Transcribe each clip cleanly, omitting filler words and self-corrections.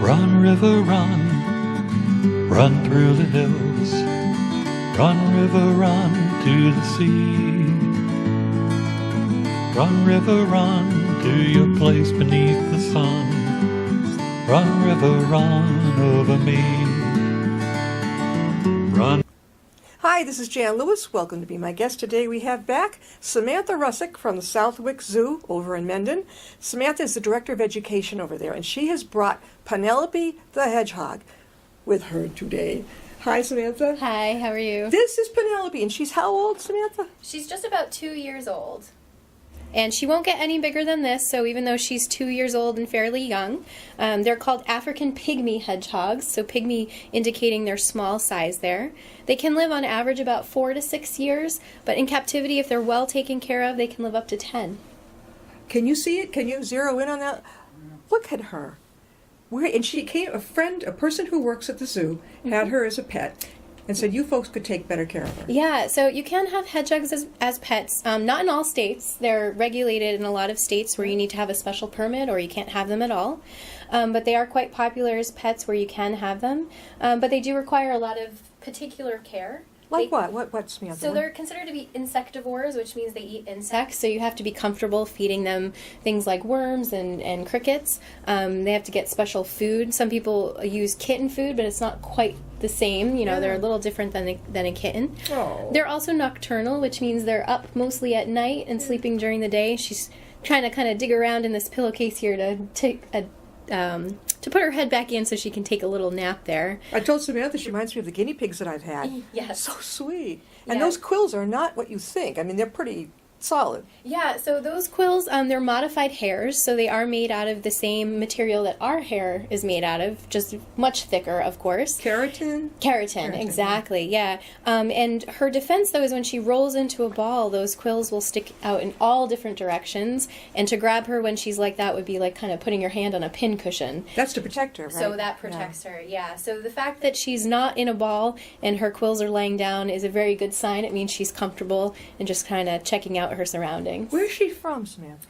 Run, river, run, run through the hills. Run, river, run to the sea. Run, river, run to your place beneath the sun. Run, river, run over me. Run. Hi, this is Jan Lewis. Welcome to be my guest today. We have back Samantha Russak from the Southwick Zoo over in Mendon. Samantha is the Director of Education over there, and she has brought Penelope the Hedgehog with her today. Hi, Samantha. Hi, how are you? This is Penelope, and she's how old, Samantha? She's just about 2 years old. And she won't get any bigger than this, so even though she's 2 years old and fairly young, they're called African pygmy hedgehogs, so pygmy indicating their small size there. They can live on average about 4 to 6 years, but in captivity, if they're well taken care of, they can live up to 10. Can you see it? Can you zero in on that? Look at her. And she came, a person who works at the zoo, had her as a pet, and said you folks could take better care of her. Yeah, so you can have hedgehogs as pets. Not in all states. They're regulated in a lot of states where you need to have a special permit or you can't have them at all. But they are quite popular as pets where you can have them. But they do require a lot of particular care. Like what? What's Samantha? So they're considered to be insectivores, which means they eat insects. So you have to be comfortable feeding them things like worms and crickets. They have to get special food. Some people use kitten food, but it's not quite the same. You know, Yeah. they're a little different than a kitten. Oh. They're also nocturnal, which means they're up mostly at night and sleeping during the day. She's trying to kind of dig around in this pillowcase here to put her head back in so she can take a little nap there. I told Samantha she reminds me of the guinea pigs that I've had. Yes. So sweet. And Yeah. those quills are not what you think. I mean, they're pretty solid. Yeah, so those quills, they're modified hairs, so they are made out of the same material that our hair is made out of, just much thicker, of course. Keratin? Keratin, exactly, yeah. And her defense, though, is when she rolls into a ball, those quills will stick out in all different directions, and to grab her when she's like that would be like kind of putting your hand on a pin cushion. That's to protect her, right? So that protects her, yeah. So the fact that she's not in a ball and her quills are laying down is a very good sign. It means she's comfortable and just kind of checking out her surroundings. Where's she from, Samantha?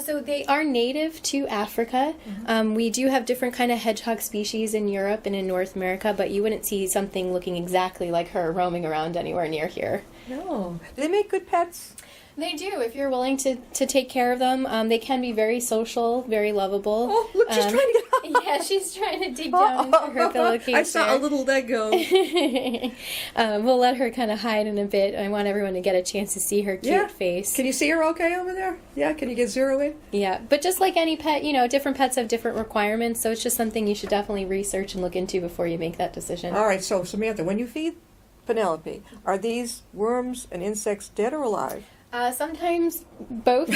So they are native to Africa. We do have different kind of hedgehog species in Europe and in North America, but you wouldn't see something looking exactly like her roaming around anywhere near here. No. Do they make good pets? They do, if you're willing to take care of them. They can be very social, very lovable. Oh, look, she's trying to get up. Yeah, she's trying to dig down into her pillowcase. I saw a little leg go. We'll let her kind of hide in a bit. I want everyone to get a chance to see her cute face. Can you see her okay over there? Yeah, can you get zero in? Yeah, but just like any pet, you know, different pets have different requirements, so it's just something you should definitely research and look into before you make that decision. All right, so Samantha, when you feed Penelope, are these worms and insects dead or alive? Sometimes both.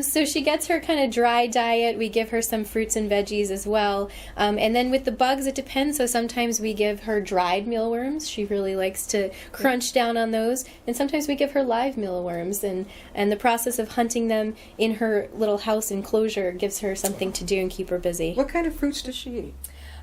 So she gets her kind of dry diet. We give her some fruits and veggies as well. And then with the bugs, it depends. So sometimes we give her dried mealworms. She really likes to crunch down on those. And sometimes we give her live mealworms. And the process of hunting them in her little house enclosure gives her something to do and keep her busy. What kind of fruits does she eat?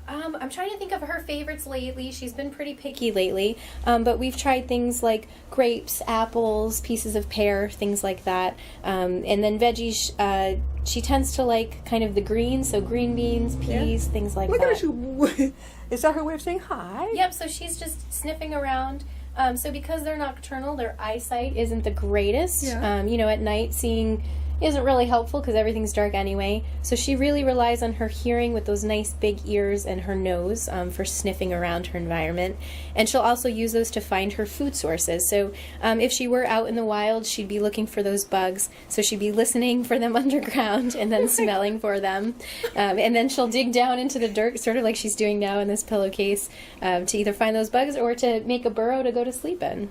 I'm trying to think of her favorites lately. She's been pretty picky lately, but we've tried things like grapes, apples, pieces of pear, things like that. And then veggies, she tends to like kind of the greens, so green beans, peas, things like Look that. at her. Is that her way of saying hi? Yep, so she's just sniffing around. So because they're nocturnal, their eyesight isn't the greatest. Yeah. You know, at night seeing isn't really helpful because everything's dark anyway. So she really relies on her hearing with those nice big ears and her nose for sniffing around her environment. And she'll also use those to find her food sources. So if she were out in the wild, she'd be looking for those bugs. So she'd be listening for them underground and then smelling for them. And then she'll dig down into the dirt, sort of like she's doing now in this pillowcase, to either find those bugs or to make a burrow to go to sleep in.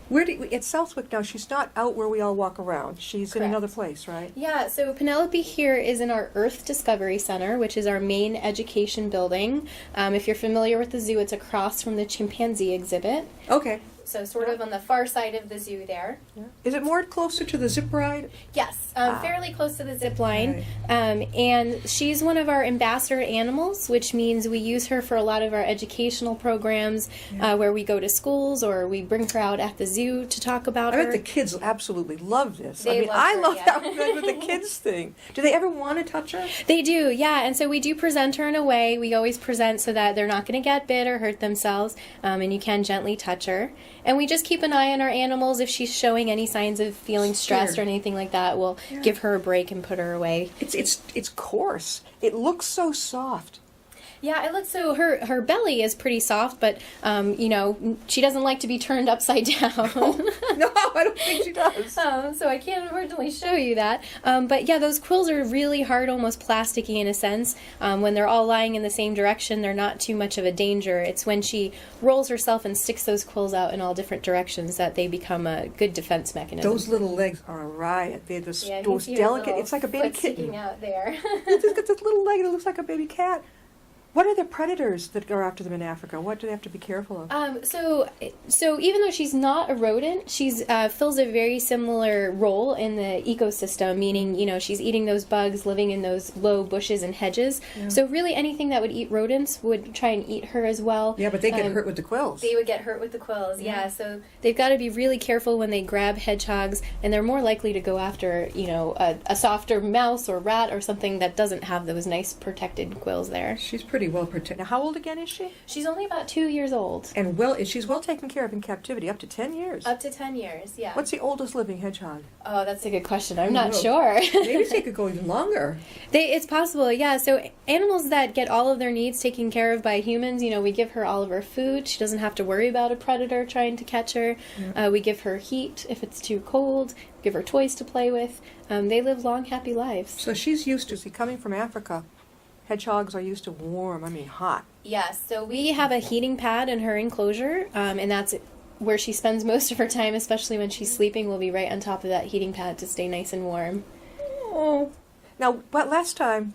At Southwick now, she's not out where we all walk around. She's in Correct. another place, right? Yeah, so Penelope here is in our Earth Discovery Center, which is our main education building. If you're familiar with the zoo, it's across from the chimpanzee exhibit. Okay. so sort of on the far side of the zoo there. Yeah. Is it more closer to the zip ride? Yes, fairly close to the zip line. Right. And she's one of our ambassador animals, which means we use her for a lot of our educational programs where we go to schools or we bring her out at the zoo to talk about her. I bet the kids absolutely love this. They love I her, love yeah. how good with the kids thing. Do they ever want to touch her? They do, yeah. And so we do present her in a way. We always present so that they're not going to get bit or hurt themselves, and you can gently touch her. And we just keep an eye on our animals. If she's showing any signs of feeling stressed or anything like that, we'll give her a break and put her away. It's coarse. It looks so soft. Yeah, it looks so. Her belly is pretty soft, but she doesn't like to be turned upside down. No, I don't think she does. So I can't unfortunately show you that. But yeah, those quills are really hard, almost plasticky in a sense. When they're all lying in the same direction, they're not too much of a danger. It's when she rolls herself and sticks those quills out in all different directions that they become a good defense mechanism. Those little legs are a riot. They're those see her delicate. little It's like a baby foot kitten. sticking out there. It's got this little leg that looks like a baby cat. What are the predators that go after them in Africa? What do they have to be careful of? So even though she's not a rodent, she's fills a very similar role in the ecosystem, meaning, she's eating those bugs, living in those low bushes and hedges. Yeah. So really anything that would eat rodents would try and eat her as well. Yeah, but they get hurt with the quills. They would get hurt with the quills, yeah. So they've got to be really careful when they grab hedgehogs, and they're more likely to go after, a softer mouse or rat or something that doesn't have those nice protected quills there. She's pretty well protected. Now, how old again is she? She's only about 2 years old. And she's well taken care of in captivity, up to 10 years. Up to 10 years, yeah. What's the oldest living hedgehog? Oh, that's a good question. I'm not sure. Maybe they could go even longer. It's possible, yeah. So animals that get all of their needs taken care of by humans, we give her all of her food. She doesn't have to worry about a predator trying to catch her. Yeah. We give her heat if it's too cold. Give her toys to play with. They live long, happy lives. So she's used to, coming from Africa, hedgehogs are used to hot. Yes, so we have a heating pad in her enclosure, and that's where she spends most of her time, especially when she's sleeping. We'll be right on top of that heating pad to stay nice and warm. Oh. Now, last time,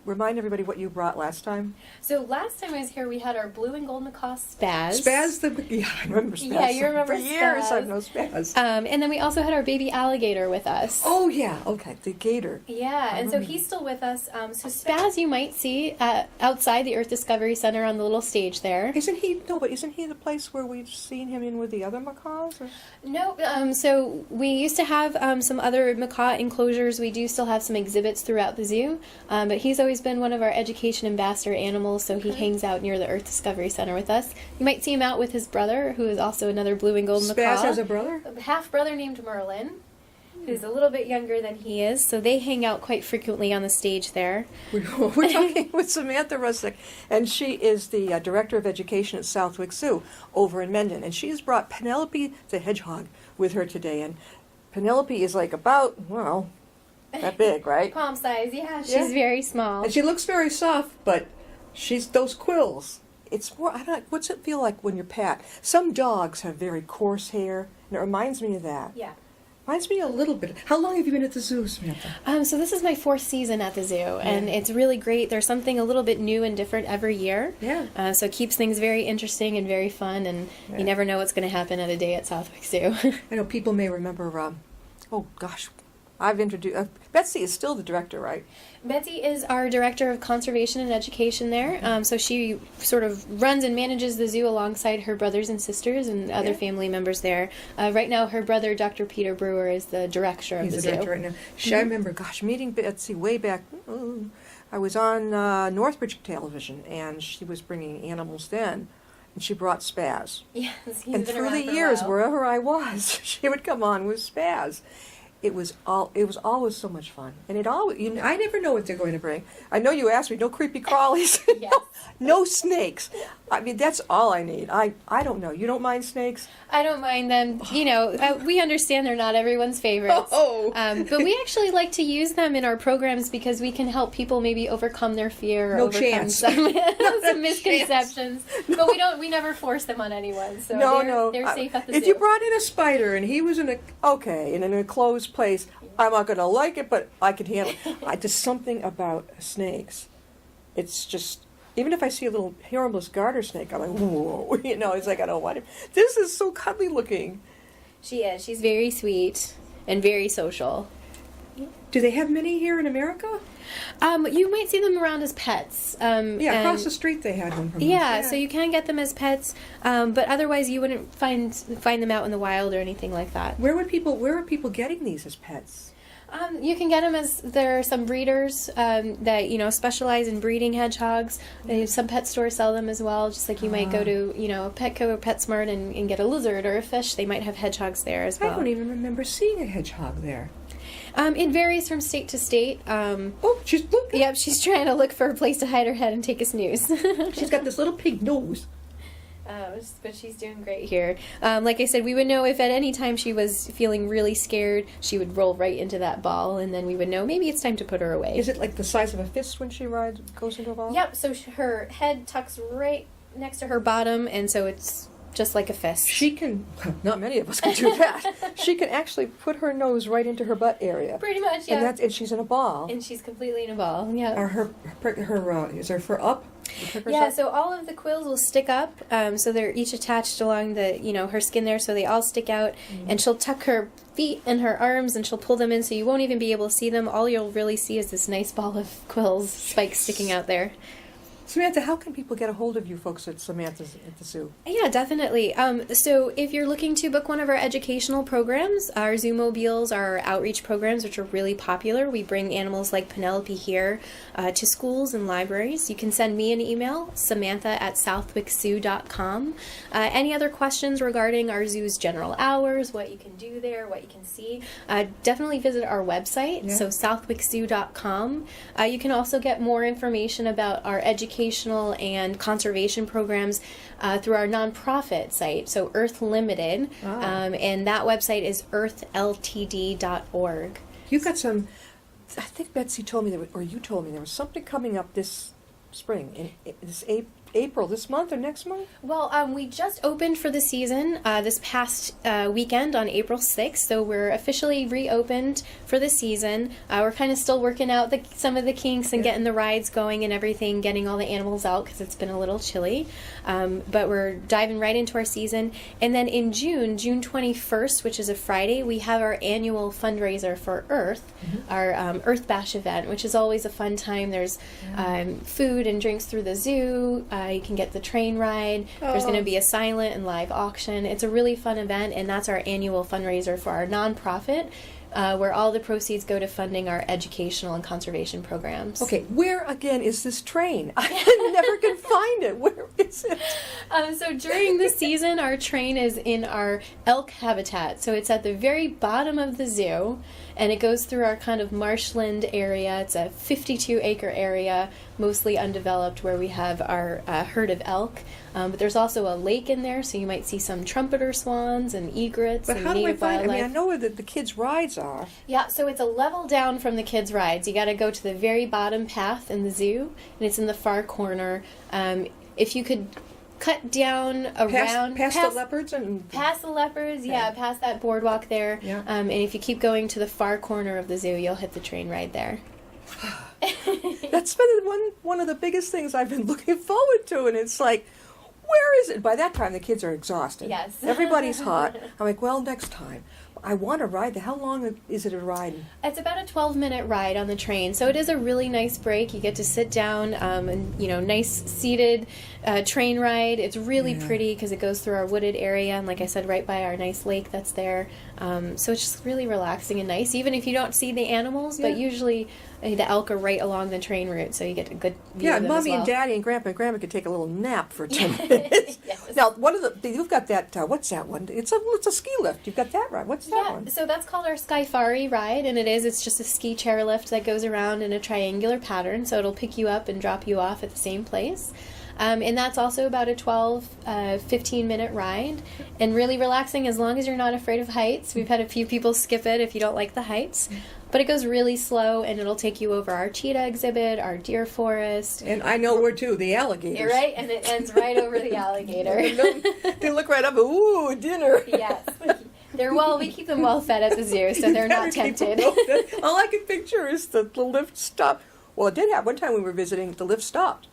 remind everybody what you brought last time. So last time I was here, we had our blue and gold macaw Spaz. Spaz, I remember Spaz. Yeah, you remember Spaz. For years I've known Spaz. And then we also had our baby alligator with us. Oh, yeah, okay, the gator. Yeah, and so he's still with us. So Spaz you might see outside the Earth Discovery Center on the little stage there. Isn't he the place where we've seen him in with the other macaws? Or? No, so we used to have some other macaw enclosures. We do still have some exhibits throughout the zoo, but he's always been one of our education ambassador animals, so he hangs out near the Earth Discovery Center with us. You might see him out with his brother, who is also another blue and gold macaw. Spaz has a brother? A half-brother named Merlin, who's a little bit younger than he is, so they hang out quite frequently on the stage there. We're talking with Samantha Russak, and she is the Director of Education at Southwick Zoo over in Mendon, and she's brought Penelope the hedgehog with her today, and Penelope is like about, that big, right? Palm size, yeah. She's very small. And she looks very soft, but she's those quills. It's more, what's it feel like when you're pat? Some dogs have very coarse hair, and it reminds me of that. Yeah. Reminds me a little bit. How long have you been at the zoo, Samantha? So this is my 4th season at the zoo, and it's really great. There's something a little bit new and different every year. Yeah. So it keeps things very interesting and very fun, and you never know what's going to happen at a day at Southwick Zoo. I know people may remember, I've introduced, Betsy is still the director, right? Betsy is our Director of Conservation and Education there. So she sort of runs and manages the zoo alongside her brothers and sisters and other family members there. Right now, her brother, Dr. Peter Brewer, is the director of the zoo. He's the director right now. I remember, meeting Betsy way back. I was on Northbridge Television, and she was bringing animals then. And she brought Spaz. Yes, he's and been through around the for a years, while. wherever I was, she would come on with Spaz. It was always so much fun, and I never know what they're going to bring. I know you asked me, no creepy crawlies, Yes. no snakes. I mean, that's all I need. I don't know. You don't mind snakes? I don't mind them. We understand they're not everyone's favorites. But we actually like to use them in our programs because we can help people maybe overcome their fear or overcome some misconceptions. But we never force them on anyone. So they're safe at the zoo. If you brought in a spider and he was in an enclosed place, I'm not going to like it, but I could handle it. There's something about snakes. It's just, Even if I see a little harmless garter snake, I'm like, whoa, it's like, I don't want him. This is so cuddly looking. She is. She's very sweet and very social. Do they have many here in America? You might see them around as pets. Across the street they had one from us. Yeah, so you can get them as pets, but otherwise you wouldn't find them out in the wild or anything like that. Where are people getting these as pets? You can get them as there are some breeders that specialize in breeding hedgehogs. Some pet stores sell them as well. Just like you might go to Petco or PetSmart and get a lizard or a fish. They might have hedgehogs there as well. I don't even remember seeing a hedgehog there. It varies from state to state. She's looking. Yep, she's trying to look for a place to hide her head and take a snooze. She's got this little pig nose. But she's doing great here. Like I said, we would know if at any time she was feeling really scared, she would roll right into that ball, and then we would know maybe it's time to put her away. Is it like the size of a fist when she goes into a ball? Yep, so her head tucks right next to her bottom, and so it's just like a fist. She can, not many of us can do that. She can actually put her nose right into her butt area. Pretty much, yeah. And she's in a ball. And she's completely in a ball, yeah. Is her fur up? Yeah, so all of the quills will stick up, so they're each attached along the, her skin there, so they all stick out, and she'll tuck her feet and her arms, and she'll pull them in, so you won't even be able to see them. All you'll really see is this nice ball of quills, spikes sticking out there. Samantha, how can people get a hold of you folks at Samantha's at the zoo? Yeah, definitely. So if you're looking to book one of our educational programs, our Zoo Mobiles are our outreach programs, which are really popular. We bring animals like Penelope here to schools and libraries. You can send me an email, samantha@southwickszoo.com. Any other questions regarding our zoo's general hours, what you can do there, what you can see, definitely visit our website, so southwickszoo.com. You can also get more information about our educational and conservation programs through our nonprofit site, so Earth Limited, and that website is earthltd.org. You've got some, I think Betsy told me, or you told me, there was something coming up this spring, this April, this month or next month? Well, we just opened for the season this past weekend on April 6th, so we're officially reopened for the season. We're kind of still working out some of the kinks and getting the rides going and everything, getting all the animals out because it's been a little chilly. But we're diving right into our season. And then in June 21st, which is a Friday, we have our annual fundraiser for Earth, our Earth Bash event, which is always a fun time. There's food and drinks through the zoo. You can get the train ride. There's going to be a silent and live auction. It's a really fun event, and that's our annual fundraiser for our nonprofit, where all the proceeds go to funding our educational and conservation programs. Okay, where again is this train? I never can find it. Where is it? So during the season, our train is in our elk habitat. So it's at the very bottom of the zoo, and it goes through our kind of marshland area. It's a 52-acre area, mostly undeveloped, where we have our herd of elk. But there's also a lake in there, so you might see some trumpeter swans and egrets and native wildlife. I mean, I know where the kids' rides are. Yeah, so it's a level down from the kids' rides. You got to go to the very bottom path in the zoo, and it's in the far corner. If you could cut down around past the leopards and past the leopards, past that boardwalk there. Yeah. And if you keep going to the far corner of the zoo, you'll hit the train ride there. That's been one of the biggest things I've been looking forward to, and it's like, where is it? By that time, the kids are exhausted. Yes. Everybody's hot. I'm like, well, next time. I want to ride. How long is it a ride? It's about a 12-minute ride on the train, so it is a really nice break. You get to sit down and, nice seated train ride. It's really pretty because it goes through our wooded area, and like I said, right by our nice lake that's there. So it's just really relaxing and nice, even if you don't see the animals, but usually the elk are right along the train route, so you get a good view of them Mommy as well. and Daddy and Grandpa could take a little nap for 10 minutes. Yes. Now, you've got that, what's that one? It's a ski lift. You've got that right. What's that one? So that's called our Skyfari ride, and it's just a ski chair lift that goes around in a triangular pattern, so it'll pick you up and drop you off at the same place. And that's also about a 15-minute ride, and really relaxing as long as you're not afraid of heights. We've had a few people skip it if you don't like the heights. But it goes really slow, and it'll take you over our cheetah exhibit, our deer forest. And I know where, too, the alligators. You're right, and it ends right over the alligator. They look right up, ooh, dinner. Yes. We keep them well fed at the zoo, so they're not tempted. All I can picture is the lift stop. Well, it did have one time we were visiting, the lift stopped.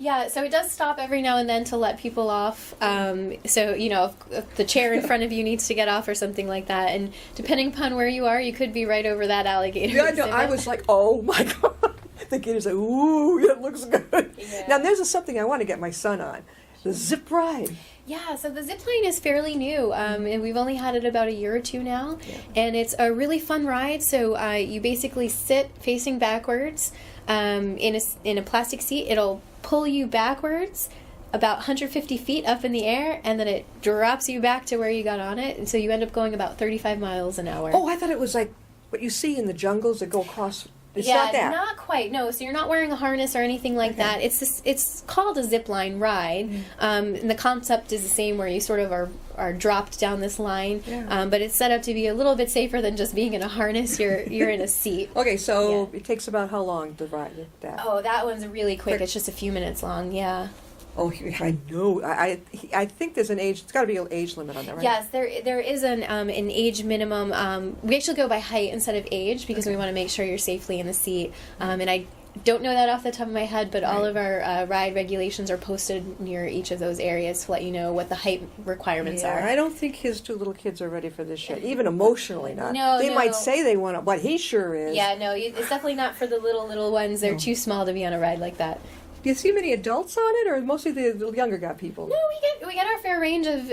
Yeah, so it does stop every now and then to let people off. So, if the chair in front of you needs to get off or something like that. And depending upon where you are, you could be right over that alligator. Yeah, no, I was like, oh my God. The gator's like, ooh, it looks good. Yeah. Now, there's something I want to get my son on. The zip ride. Yeah, so the zip line is fairly new, and we've only had it about a year or two now, and it's a really fun ride. So you basically sit facing backwards in a plastic seat. It'll pull you backwards about 150 feet up in the air, and then it drops you back to where you got on it, and so you end up going about 35 miles an hour. Oh, I thought it was like what you see in the jungles that go across. It's not that. Not quite. No, so you're not wearing a harness or anything like that. It's called a zip line ride, and the concept is the same, where you sort of are dropped down this line, but it's set up to be a little bit safer than just being in a harness. You're in a seat. Okay, so it takes about how long to ride that? Oh, that one's really quick. It's just a few minutes long. Yeah. Oh, I know. I think there's an age. It's got to be an age limit on that, right? Yes, there is an age minimum. We actually go by height instead of age because we want to make sure you're safely in the seat. And I don't know that off the top of my head, but all of our ride regulations are posted near each of those areas to let you know what the height requirements are. I don't think his two little kids are ready for this yet, even emotionally not. No, they might say they want to, but he sure is. Yeah, no, it's definitely not for the little ones. They're too small to be on a ride like that. Do you see many adults on it, or mostly the younger got people? No, we get our fair range of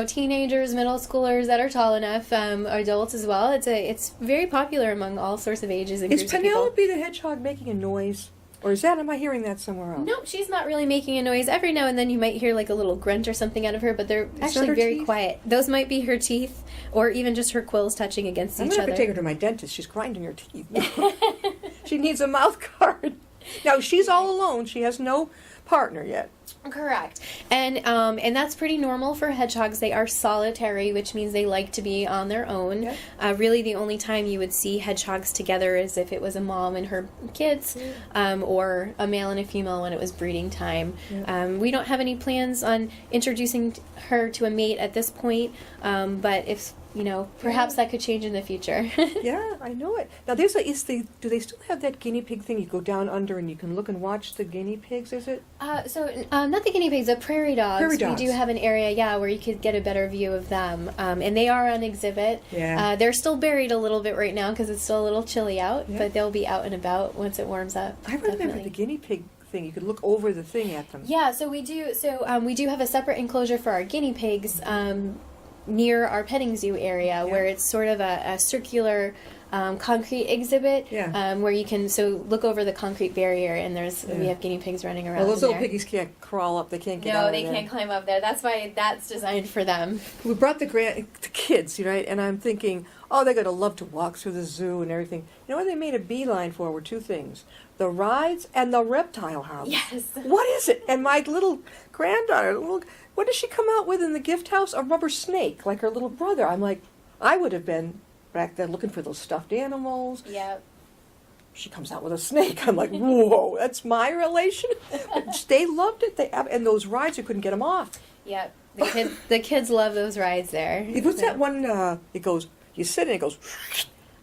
teenagers, middle schoolers that are tall enough, adults as well. It's very popular among all sorts of ages and groups Is of people. Penelope the hedgehog making a noise, or am I hearing that somewhere else? No, she's not really making a noise. Every now and then you might hear like a little grunt or something out of her, but they're actually very quiet. Those might be her teeth, or even just her quills touching against each other. I'm going to have to take her to my dentist. She's grinding her teeth. She needs a mouth guard. Now, she's all alone. She has no partner yet. Correct. And that's pretty normal for hedgehogs. They are solitary, which means they like to be on their own. Yeah. Really, the only time you would see hedgehogs together is if it was a mom and her kids, or a male and a female when it was breeding time. Yeah. We don't have any plans on introducing her to a mate at this point, but if perhaps that could change in the future. Yeah, I know it. Now, do they still have that guinea pig thing? You go down under and you can look and watch the guinea pigs, is it? Not the guinea pigs, the prairie dogs. Prairie dogs. We do have an area, where you could get a better view of them. And they are on exhibit. Yeah. They're still buried a little bit right now because it's still a little chilly out, but they'll be out and about once it warms up. I remember the guinea pig thing. You could look over the thing at them. Yeah, so we do. So we do have a separate enclosure for our guinea pigs, near our petting zoo area, where it's sort of a circular concrete exhibit, where you can look over the concrete barrier, and we have guinea pigs running around. Well, those little piggies can't crawl up. They can't get out. No, they can't climb up there. That's why that's designed for them. We brought the kids, right? And I'm thinking, oh, they're going to love to walk through the zoo and everything. You know what they made a beeline for were two things: the rides and the reptile house. Yes. What is it? And my little granddaughter, what does she come out with in the gift house? A rubber snake, like her little brother. I'm like, I would have been back then looking for those stuffed animals. Yeah. She comes out with a snake. I'm like, whoa, that's my relation. They loved it. And those rides, you couldn't get them off. Yeah. The kids love those rides there. What's that one? It goes. You sit and it goes.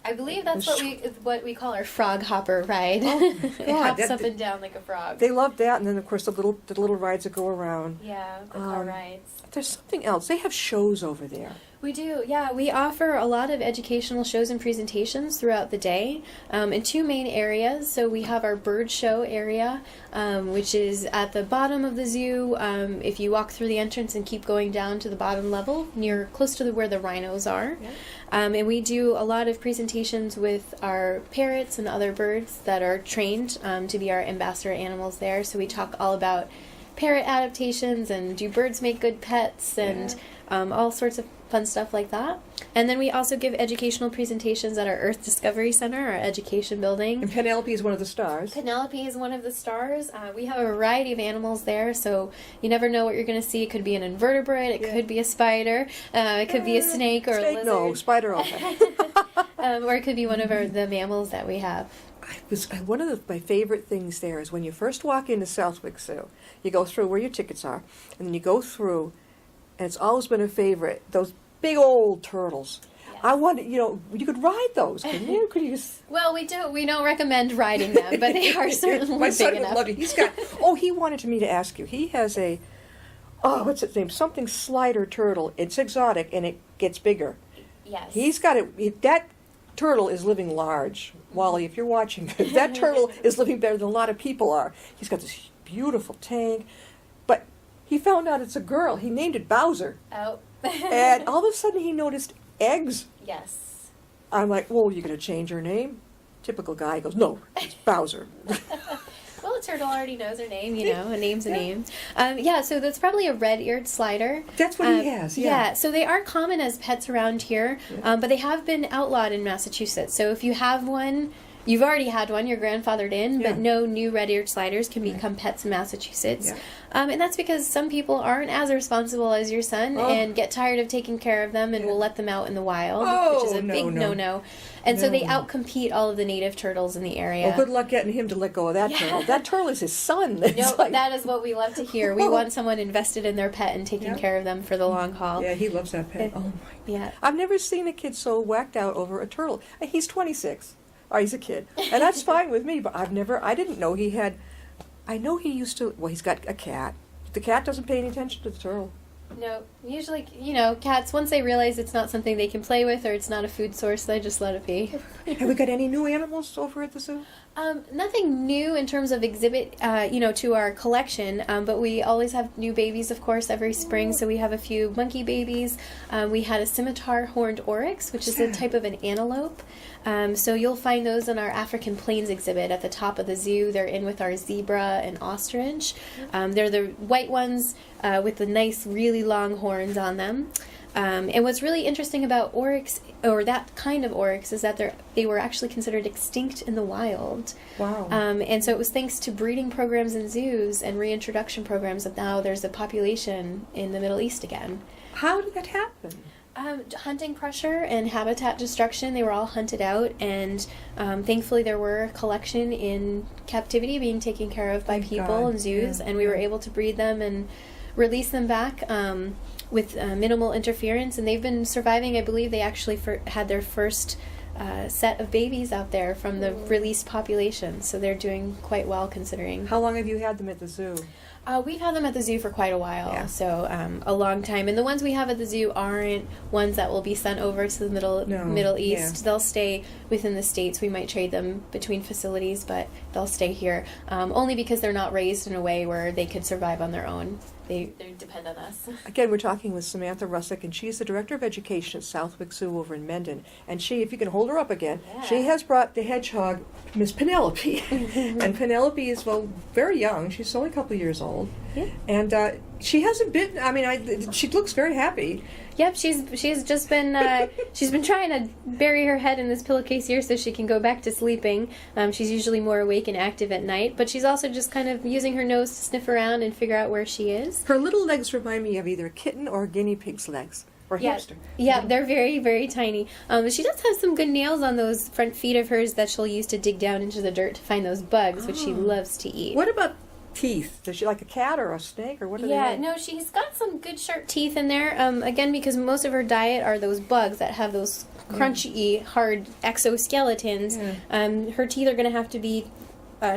I believe that's what we call our frog hopper ride. Oh, it hops up and down like a frog. They love that, and then of course the little rides that go around. Yeah, the car rides. There's something else. They have shows over there. We do, yeah. We offer a lot of educational shows and presentations throughout the day in two main areas. So we have our bird show area, which is at the bottom of the zoo. If you walk through the entrance and keep going down to the bottom level, close to where the rhinos are. Yeah. And we do a lot of presentations with our parrots and other birds that are trained to be our ambassador animals there. So we talk all about parrot adaptations and do birds make good pets and all sorts of fun stuff like that. And then we also give educational presentations at our Earth Discovery Center, our education building. And Penelope is one of the stars. Penelope is one of the stars. We have a variety of animals there, so you never know what you're going to see. It could be an invertebrate, it could be a spider, it could be a snake or a lizard. No, spider okay. Or it could be one of the mammals that we have. One of my favorite things there is when you first walk into Southwick Zoo, you go through where your tickets are, and then you go through, and it's always been a favorite, those big old turtles. I wanted, you could ride those, couldn't you? Could you just... Well, we don't recommend riding them, but they are certainly My big son would enough. love it. He wanted me to ask you. He has a, what's its name? Something slider turtle. It's exotic and it gets bigger. Yes. He's got it. That turtle is living large. Wally, if you're watching, that turtle is living better than a lot of people are. He's got this beautiful tank, but he found out it's a girl. He named it Bowser. Oh. And all of a sudden he noticed eggs. Yes. I'm like, well, are you going to change her name? Typical guy goes, no, it's Bowser. Well, a turtle already knows her name, a name's a name. So that's probably a red-eared slider. That's what he has, yeah. So they are common as pets around here, but they have been outlawed in Massachusetts. So if you have one, you've already had one, you're grandfathered in, but no new red-eared sliders can become pets in Massachusetts. Yeah. And that's because some people aren't as responsible as your son and get tired of taking care of them and will let them out in the wild, which is a big no-no. And so they outcompete all of the native turtles in the area. Well, good luck getting him to let go of that turtle. That turtle is his son. That is what we love to hear. We want someone invested in their pet and taking care of them for the long haul. Yeah, he loves that pet. Oh, my God. Yeah. I've never seen a kid so whacked out over a turtle. He's 26. Oh, he's a kid. And that's fine with me, but I didn't know he had... I know he used to... Well, he's got a cat. The cat doesn't pay any attention to the turtle. No, usually, cats, once they realize it's not something they can play with or it's not a food source, they just let it be. Have we got any new animals over at the zoo? Nothing new in terms of exhibit, to our collection, but we always have new babies, of course, every spring. So we have a few monkey babies. We had a scimitar horned oryx, which is a type of an antelope. So you'll find those in our African Plains exhibit at the top of the zoo. They're in with our zebra and ostrich. They're the white ones with the nice, really long horns on them. And what's really interesting about oryx, or that kind of oryx, is that they were actually considered extinct in the wild. Wow. And so it was thanks to breeding programs in zoos and reintroduction programs that now there's a population in the Middle East again. How did that happen? Hunting pressure and habitat destruction, they were all hunted out, and thankfully there were a collection in captivity being taken care of by people in zoos, and we were able to breed them and release them back with minimal interference, and they've been surviving. I believe they actually had their first set of babies out there from the released population, so they're doing quite well considering. How long have you had them at the zoo? We've had them at the zoo for quite a while, so a long time. And the ones we have at the zoo aren't ones that will be sent over to the Middle East. Yeah. They'll stay within the States. We might trade them between facilities, but they'll stay here, only because they're not raised in a way where they could survive on their own. They depend on us. Again, we're talking with Samantha Russak, and she's the Director of Education at Southwick Zoo over in Mendon. And she, if you can hold her up again, she has brought the hedgehog, Miss Penelope. And Penelope is, very young. She's only a couple of years old. Yeah. And she hasn't been, she looks very happy. Yep, she's just been she's been trying to bury her head in this pillowcase here so she can go back to sleeping. She's usually more awake and active at night, but she's also just kind of using her nose to sniff around and figure out where she is. Her little legs remind me of either a kitten or a guinea pig's legs. Or a hamster. Yeah, they're very, very tiny. She does have some good nails on those front feet of hers that she'll use to dig down into the dirt to find those bugs, which she loves to eat. What about teeth? Is she like a cat or a snake, or what are they? Yeah, no, she's got some good sharp teeth in there. Again, because most of her diet are those bugs that have those crunchy, hard exoskeletons. Yeah. Her teeth are going to have to be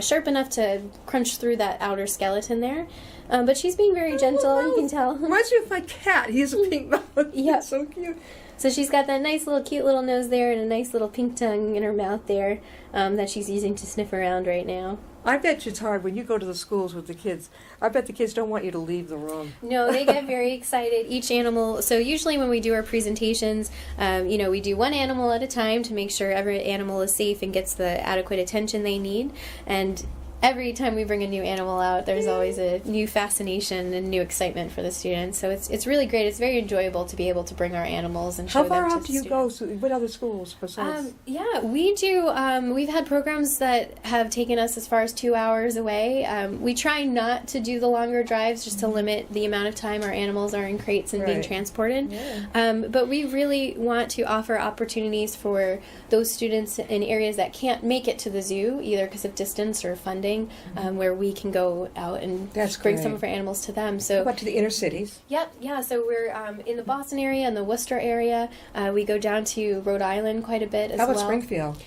sharp enough to crunch through that outer skeleton there. But she's being very gentle, you can tell. Reminds me of my cat. He has a pink mouth. Yeah. So cute. So she's got that nice little cute little nose there and a nice little pink tongue in her mouth there that she's using to sniff around right now. I bet it's hard when you go to the schools with the kids. I bet the kids don't want you to leave the room. No, they get very excited. Each animal, so usually when we do our presentations, we do one animal at a time to make sure every animal is safe and gets the adequate attention they need. And every time we bring a new animal out, there's always a new fascination and new excitement for the students. So it's really great. It's very enjoyable to be able to bring our animals and show them to the students. How far out do you go? What other schools besides? We do. We've had programs that have taken us as far as 2 hours away. We try not to do the longer drives just to limit the amount of time our animals are in crates and being transported. Yeah. But we really want to offer opportunities for those students in areas that can't make it to the zoo, either because of distance or funding, landing, where we can go out and That's bring great. some of our animals to them. So What to the inner cities? Yep, yeah, so we're in the Boston area and the Worcester area. We go down to Rhode Island quite a bit as How about well. Springfield?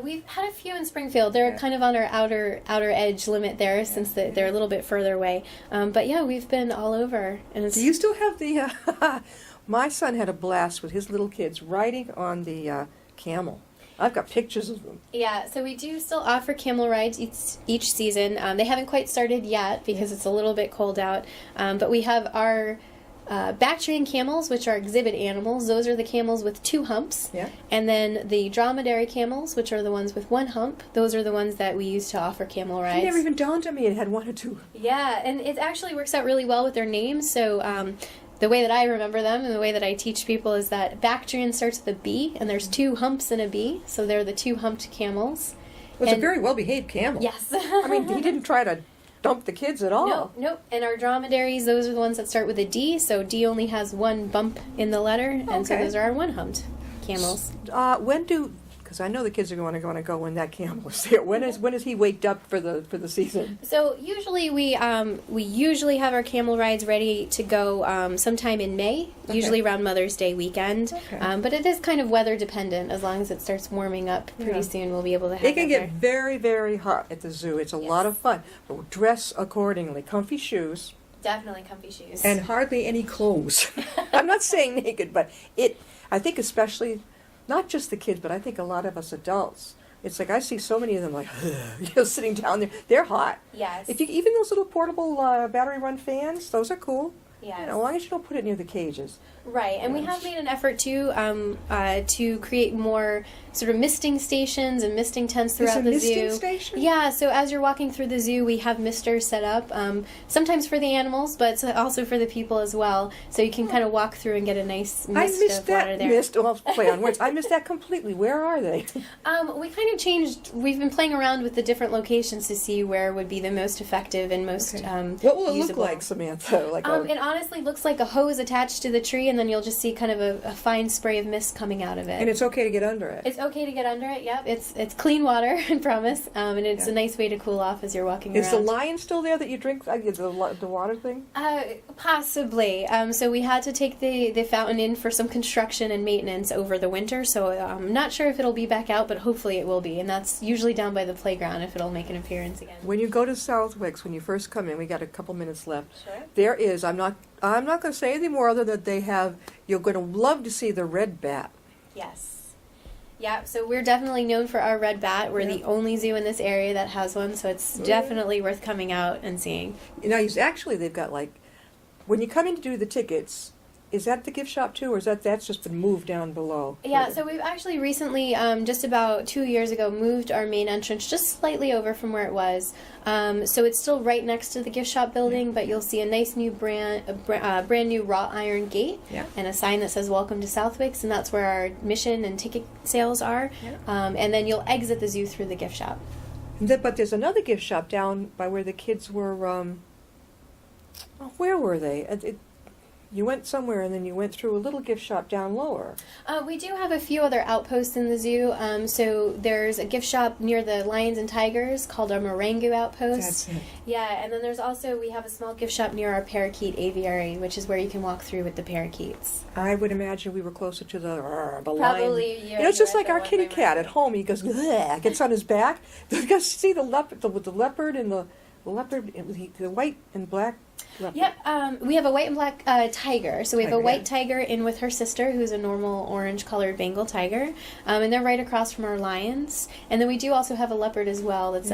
We've had a few in Springfield. They're kind of on our outer edge limit there, since they're a little bit further away. But yeah, we've been all over. And it's Do you still have the... my son had a blast with his little kids riding on the camel. I've got pictures of them. Yeah, so we do still offer camel rides each season. They haven't quite started yet because it's a little bit cold out. But we have our Bactrian camels, which are exhibit animals. Those are the camels with 2 humps. Yeah. And then the dromedary camels, which are the ones with 1 hump. Those are the ones that we use to offer camel rides. It never even dawned on me it had 1 or 2. Yeah, and it actually works out really well with their names. So the way that I remember them and the way that I teach people is that Bactrian starts with a B, and there's 2 humps in a B, so they're the 2-humped camels. It was a very well-behaved camel. Yes. I mean, he didn't try to dump the kids at all. Nope. And our dromedaries, those are the ones that start with a D, so D only has 1 bump in the letter, and so Okay. those are our 1-humped camels. When do... Because I know the kids are going to go when that camel is there. When is he waked up for the season? So usually we usually have our camel rides ready to go sometime in May, usually around Mother's Day weekend. Okay. But it is kind of weather dependent. As long as it starts warming up pretty soon, we'll be able to have It can it get there. very, very hot at the zoo. It's a lot of fun. But dress accordingly. Comfy shoes. Definitely comfy shoes. And hardly any clothes. I'm not saying naked, but I think especially, not just the kids, but I think a lot of us adults, it's like I see so many of them like, sitting down there. They're hot. Yes. Even those little portable battery-run fans, those are cool. Yes. As long as you don't put it near the cages. Right, and we have made an effort to create more sort of misting stations and misting tents throughout the zoo. Misting station? Yeah, so as you're walking through the zoo, we have misters set up, sometimes for the animals, but also for the people as well. So you can kind of walk through and get a nice mist I missed of water that there. mist. Well, play on words. I missed that completely. Where are they? We kind of changed. We've been playing around with the different locations to see where would be the most effective and most What will it usable. look like, Samantha? Like It honestly looks like a hose attached to the tree, and then you'll just see kind of a fine spray of mist coming out of it. and it's okay to get under it. It's okay to get under it. Yep, it's clean water, I promise, and it's a nice way to cool off as you're walking Is the around. lion still there that you drink? The water thing? Possibly. So we had to take the fountain in for some construction and maintenance over the winter. So I'm not sure if it'll be back out, but hopefully it will be. And that's usually down by the playground if it'll make an appearance again. When you go to Southwick, when you first come in, we got a couple minutes left. Sure. There is. I'm not going to say anything more other than they have. You're going to love to see the red bat. Yes. Yeah, so we're definitely known for our red bat. We're the only zoo in this area that has one, so it's definitely worth coming out and seeing. Now, they've got when you come in to do the tickets. Is that the gift shop too, or that's just been moved down below? Yeah, so we've actually recently, just about 2 years ago, moved our main entrance just slightly over from where it was. So it's still right next to the gift shop building, but you'll see a nice new brand new wrought iron gate and a sign that says "Welcome to Southwick," and that's where our admission and ticket sales are. And then you'll exit the zoo through the gift shop. But there's another gift shop down by where the kids were. Where were they? You went somewhere and then you went through a little gift shop down lower. We do have a few other outposts in the zoo. So there's a gift shop near the Lions and Tigers called our Marangu Outpost. That's it. Yeah, and then we have a small gift shop near our parakeet aviary, which is where you can walk through with the parakeets. I would imagine we were closer to the lion. Probably, It's just like our kitty cat at home. He goes, "Bleh," gets on his back. You guys see the leopard and the white and black leopard. Yep, we have a white and black tiger. So we have a white tiger in with her sister, who's a normal orange-colored Bengal tiger, and they're right across from our lions. And then we do also have a leopard as well that's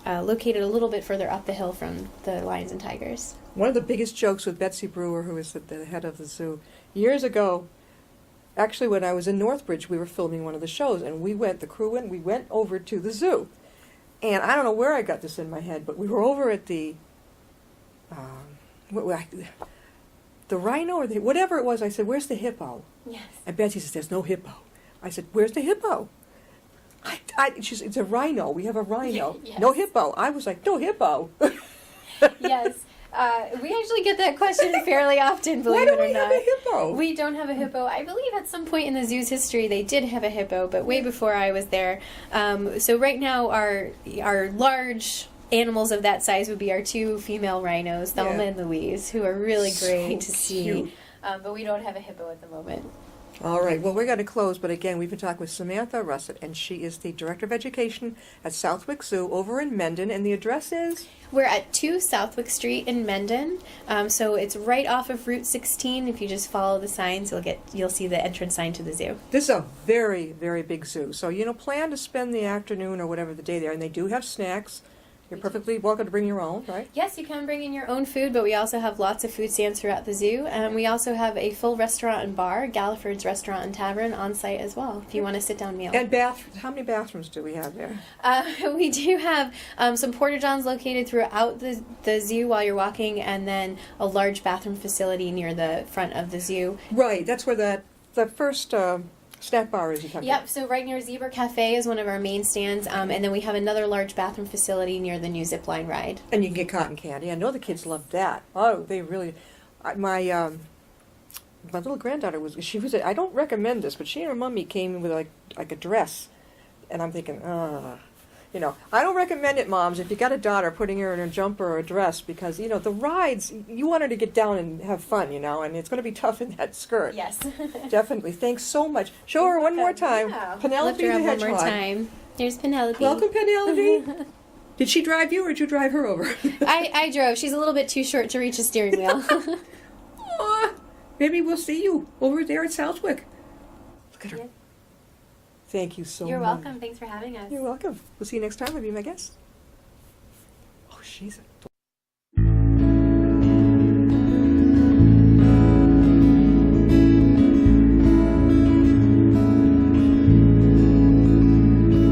located a little bit further up the hill from the lions and tigers. One of the biggest jokes with Betsy Brewer, who is the head of the zoo, years ago, actually when I was in Northbridge, we were filming one of the shows, and we went over to the zoo. And I don't know where I got this in my head, but we were over at the rhino or whatever it was. I said, "Where's the hippo?" Yes. And Betsy says, "There's no hippo." I said, "Where's the hippo?" She said, "It's a rhino. We have a rhino. Yes. No hippo." I was like, "No hippo." Yes. We actually get that question fairly often, believe Why it don't or we not. have a hippo? We don't have a hippo. I believe at some point in the zoo's history they did have a hippo, but way before I was there. So right now our large animals of that size would be our two female rhinos, Thelma and Louise, who are really great to see. Cute. But we don't have a hippo at the moment. All right. Well, we're going to close, but again, we've been talking with Samantha Russak, and she is the Director of Education at Southwick Zoo over in Mendon, and the address is? We're at 2 Southwick Street in Mendon, so it's right off of Route 16. If you just follow the signs, you'll see the entrance sign to the zoo. This is a very, very big zoo. So, plan to spend the afternoon or whatever the day there, and they do have snacks. You're perfectly welcome to bring your own, right? Yes, you can bring in your own food, but we also have lots of food stands throughout the zoo. And we also have a full restaurant and bar, Galliford's Restaurant and Tavern, on site as well, if you want a sit-down meal. And how many bathrooms do we have there? We do have some porta-johns located throughout the zoo while you're walking, and then a large bathroom facility near the front of the zoo. Right, that's where the first snack bar is. Yep, so right near Zebra Cafe is one of our main stands, and then we have another large bathroom facility near the new zip line ride. And you can get cotton candy. I know the kids love that. Oh, they really. My little granddaughter I don't recommend this, but she and her mummy came in with like a dress, and I'm thinking, I don't recommend it, moms, if you got a daughter, putting her in a jumper or a dress, because, the rides, you want her to get down and have fun, and it's going to be tough in that skirt. Yes. Definitely. Thanks so much. Show her one more time. Yeah. Penelope the Hedgehog. One more time. There's Penelope. Welcome, Penelope. Did she drive you, or did you drive her over? I drove. She's a little bit too short to reach a steering wheel. Maybe we'll see you over there at Southwick. Look at her. Yeah. Thank you so much. You're welcome. Thanks for having us. You're welcome. We'll see you next time. I'll be my guest. Oh, she's a